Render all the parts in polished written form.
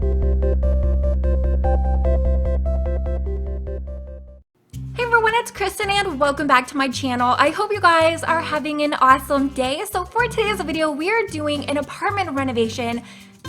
Hey everyone, it's Kristen and welcome back to my channel. I hope you guys are having an awesome day. So for today's video, we are doing an apartment renovation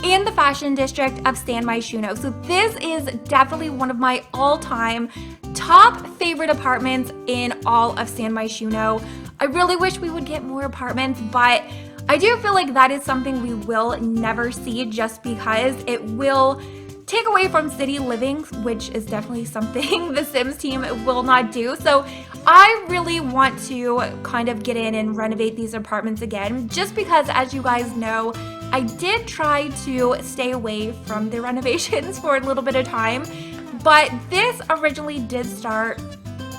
in the fashion district of Myshuno. So this is definitely one of my all-time top favorite apartments in all of Myshuno. I really wish we would get more apartments, but I do feel like that is something we will never see just because it will take away from city living, which is definitely something the Sims team will not do. So I really want to kind of get in and renovate these apartments again, just because, as you guys know, I did try to stay away from the renovations for a little bit of time, but this originally did start.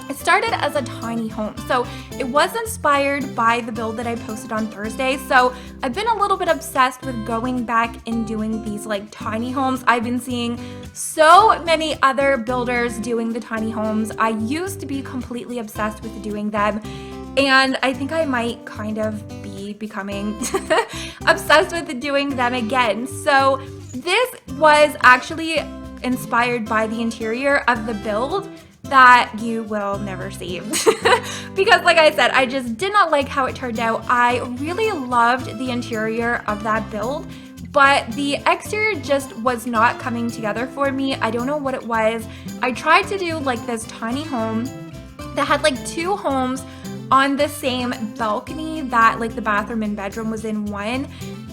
It started as a tiny home, so it was inspired by the build that I posted on Thursday. So I've been a little bit obsessed with going back and doing these like tiny homes. I've been seeing so many other builders doing the tiny homes. I used to be completely obsessed with doing them, and I think I might kind of be becoming obsessed with doing them again. So this was actually inspired by the interior of the build that you will never see because, like I said, I just did not like how it turned out. I really loved the interior of that build, but the exterior just was not coming together for me. I don't know what it was. I tried to do like this tiny home that had like two homes on the same balcony, that like the bathroom and bedroom was in one,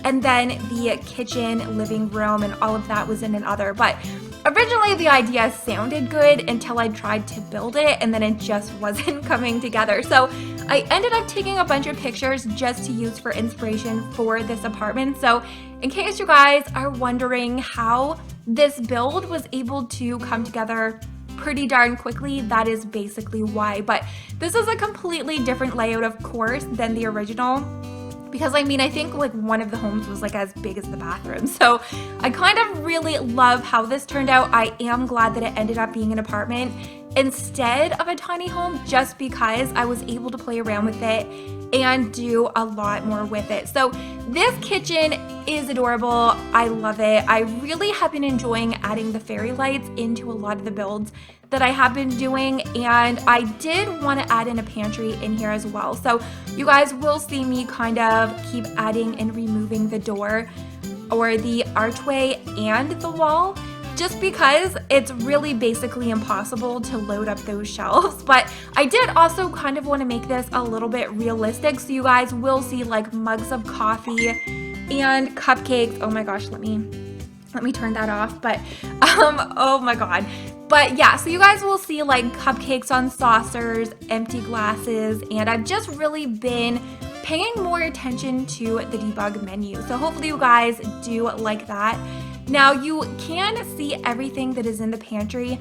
and then the kitchen, living room, and all of that was in another. But originally the idea sounded good until I tried to build it, and then it just wasn't coming together. So I ended up taking a bunch of pictures just to use for inspiration for this apartment. So in case you guys are wondering how this build was able to come together pretty darn quickly, that is basically why. But this is a completely different layout, of course, than the original, because I mean, I think like one of the homes was like as big as the bathroom. So I kind of really love how this turned out. I am glad that it ended up being an apartment instead of a tiny home, just because I was able to play around with it and do a lot more with it. So this kitchen is adorable. I love it. I really have been enjoying adding the fairy lights into a lot of the builds that I have been doing, and I did want to add in a pantry in here as well. So you guys will see me kind of keep adding and removing the door or the archway and the wall, just because it's really basically impossible to load up those shelves. But I did also kind of want to make this a little bit realistic, so you guys will see like mugs of coffee and cupcakes. Oh my gosh, let me turn that off. But oh my god. But yeah, so you guys will see like cupcakes on saucers, empty glasses, and I've just really been paying more attention to the debug menu. So hopefully you guys do like that. Now you can see everything that is in the pantry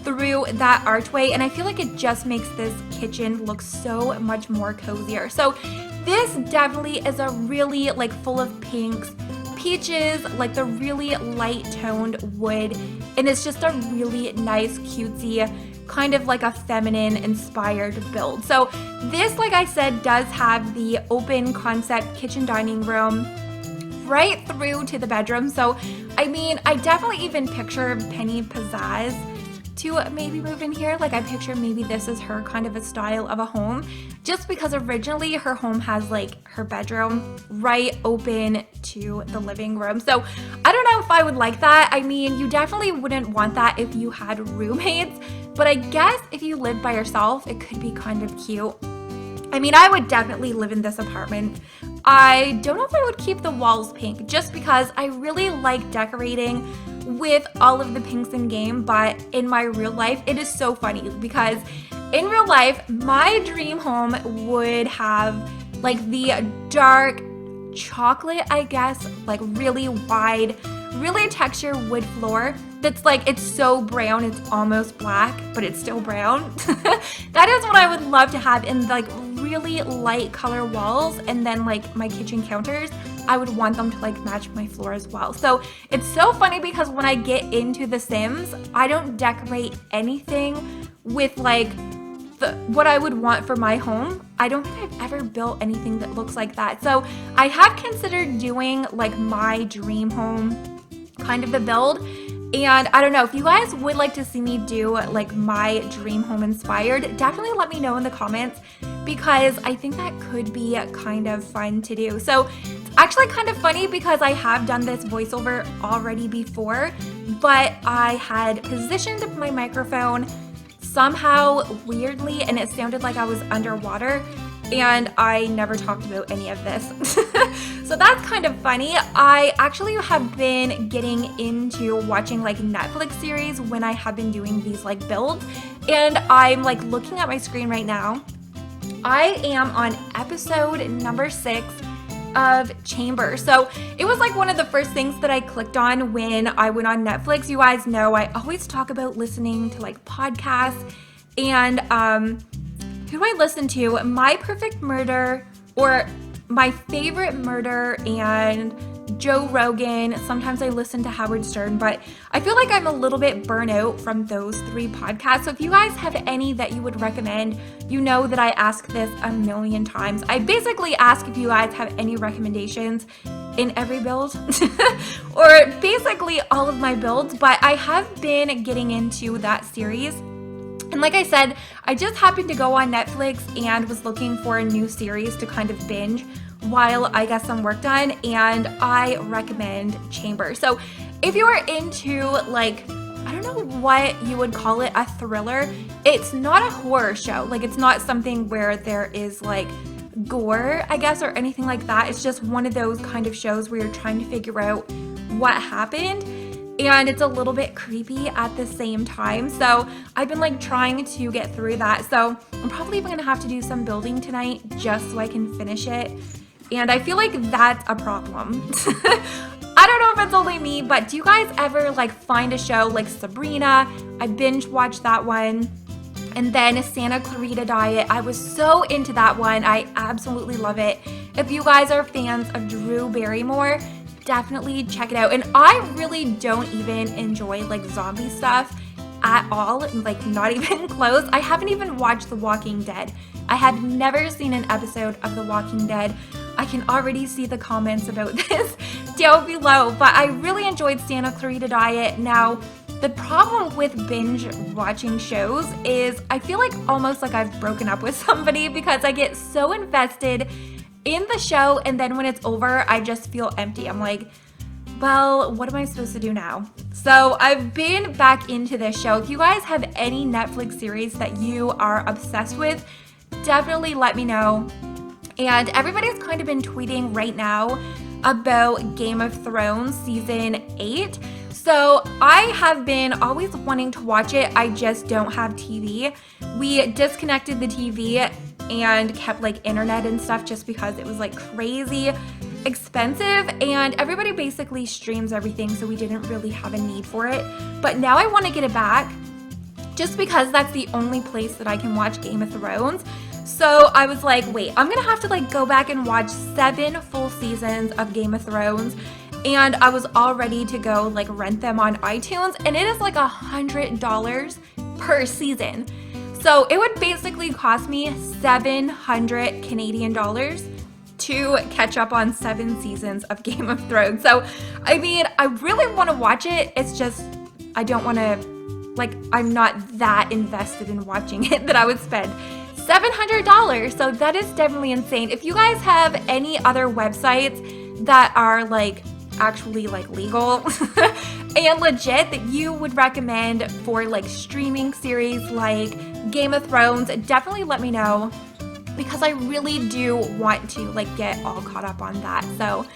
through that archway, and I feel like it just makes this kitchen look so much more cozier. So this definitely is a really like full of pinks, peaches, like the really light toned wood, and it's just a really nice cutesy kind of like a feminine inspired build. So this, like I said, does have the open concept kitchen dining room right through to the bedroom. So I mean, I definitely even picture Penny Pizzazz to maybe move in here. Like I picture maybe this is her kind of a style of a home, just because originally her home has like her bedroom right open to the living room. So I don't know if I would like that. I mean, you definitely wouldn't want that if you had roommates, but I guess if you live by yourself, it could be kind of cute. I mean, I would definitely live in this apartment. I don't know if I would keep the walls pink, just because I really like decorating with all of the pinks in game, but in my real life, it is so funny because in real life, my dream home would have like the dark chocolate, I guess, like really wide, really textured wood floor that's like, it's so brown, it's almost black, but it's still brown. That is what I would love to have, in like really light color walls, and then like my kitchen counters, I would want them to like match my floor as well. So it's so funny because when I get into The Sims, I don't decorate anything with like what I would want for my home. I don't think I've ever built anything that looks like that. So I have considered doing like my dream home kind of the build. And I don't know, if you guys would like to see me do like my dream home inspired, definitely let me know in the comments, because I think that could be kind of fun to do. So it's actually kind of funny because I have done this voiceover already before, but I had positioned my microphone somehow weirdly and it sounded like I was underwater, and I never talked about any of this. So that's kind of funny. I actually have been getting into watching like Netflix series when I have been doing these like builds, and I'm like looking at my screen right now. I am on episode number 6 of Chamber. So it was like one of the first things that I clicked on when I went on Netflix. You guys know I always talk about listening to like podcasts, and who do I listen to? My Perfect Murder, or My Favorite Murder, and Joe Rogan. Sometimes I listen to Howard Stern, but I feel like I'm a little bit burnt out from those 3 podcasts. So if you guys have any that you would recommend, you know that I ask this a million times. I basically ask if you guys have any recommendations in every build, or basically all of my builds, but I have been getting into that series. And like I said, I just happened to go on Netflix and was looking for a new series to kind of binge while I got some work done, and I recommend Chamber. So if you are into like, I don't know what you would call it, a thriller, it's not a horror show. Like it's not something where there is like gore, I guess, or anything like that. It's just one of those kind of shows where you're trying to figure out what happened, and it's a little bit creepy at the same time. So I've been like trying to get through that. So I'm probably even gonna have to do some building tonight just so I can finish it. And I feel like that's a problem. I don't know if it's only me, but do you guys ever like find a show like Sabrina? I binge watched that one. And then Santa Clarita Diet. I was so into that one. I absolutely love it. If you guys are fans of Drew Barrymore, definitely check it out. And I really don't even enjoy like zombie stuff at all, like not even close. I haven't even watched The Walking Dead. I have never seen an episode of The Walking Dead. I can already see the comments about this down below, but I really enjoyed Santa Clarita Diet. Now, the problem with binge watching shows is I feel like almost like I've broken up with somebody, because I get so invested in the show, and then when it's over, I just feel empty. I'm like, well, what am I supposed to do now? So I've been back into this show. If you guys have any Netflix series that you are obsessed with, definitely let me know. And everybody's kind of been tweeting right now about Game of Thrones season 8. So I have been always wanting to watch it. I just don't have TV. We disconnected the TV and kept like internet and stuff just because it was like crazy expensive, and everybody basically streams everything, so we didn't really have a need for it. But now I want to get it back just because that's the only place that I can watch Game of Thrones. So I was like, wait, I'm gonna have to like go back and watch 7 full seasons of Game of Thrones, and I was all ready to go like rent them on iTunes, and it is like $100 per season. So it would basically cost me 700 Canadian dollars to catch up on 7 seasons of Game of Thrones. So, I mean, I really want to watch it. It's just, I don't want to, like, I'm not that invested in watching it that I would spend $700. So that is definitely insane. If you guys have any other websites that are like actually like legal and legit that you would recommend for like streaming series like Game of Thrones, definitely let me know, because I really do want to like get all caught up on that. So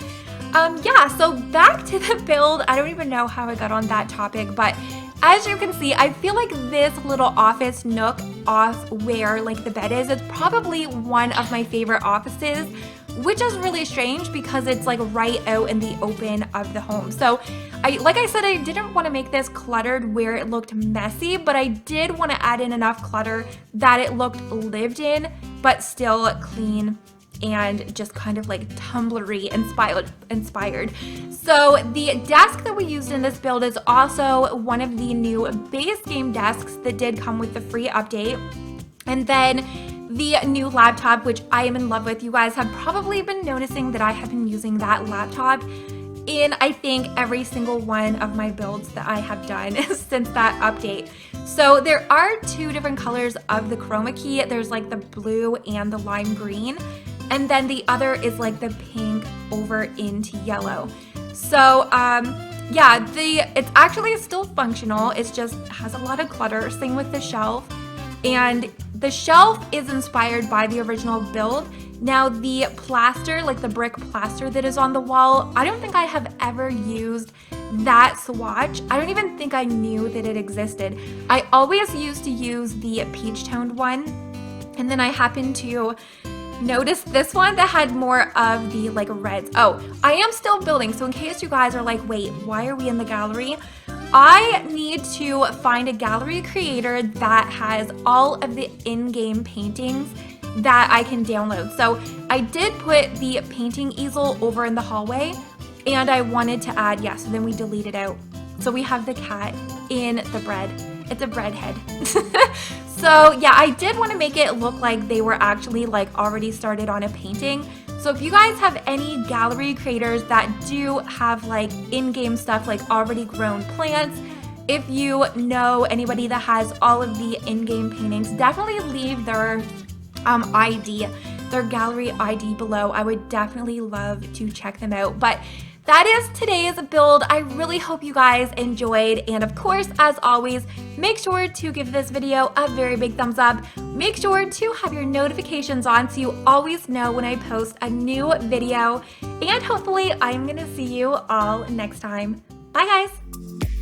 yeah, so back to the build. I don't even know how I got on that topic, but as you can see, I feel like this little office nook off where like the bed is probably one of my favorite offices, which is really strange because it's like right out in the open of the home. So like I said, I didn't want to make this cluttered where it looked messy, but I did want to add in enough clutter that it looked lived in, but still clean and just kind of like Tumblr-y inspired. So the desk that we used in this build is also one of the new base game desks that did come with the free update. And then the new laptop, which I am in love with. You guys have probably been noticing that I have been using that laptop in, I think, every single one of my builds that I have done since that update. So there are two different colors of the chroma key. There's like the blue and the lime green, and then the other is like the pink over into yellow. So yeah, it's actually still functional. It just has a lot of clutter. Same with the shelf. And the shelf is inspired by the original build. Now the plaster, like the brick plaster that is on the wall, I don't think I have ever used that swatch. I don't even think I knew that it existed. I always used to use the peach toned one, and then I happened to notice this one that had more of the like reds. Oh, I am still building, so in case you guys are like, wait, why are we in the gallery? I need to find a gallery creator that has all of the in-game paintings that I can download. So I did put the painting easel over in the hallway, and I wanted to add, yeah, so then we delete it out. So we have the cat in the bread. It's a bread head. So yeah, I did want to make it look like they were actually like already started on a painting. So if you guys have any gallery creators that do have like in-game stuff, like already grown plants, if you know anybody that has all of the in-game paintings, definitely leave their ID, their gallery ID below. I would definitely love to check them out. But that is today's build. I really hope you guys enjoyed, and of course, as always, make sure to give this video a very big thumbs up. Make sure to have your notifications on so you always know when I post a new video, and hopefully I'm gonna see you all next time. Bye guys!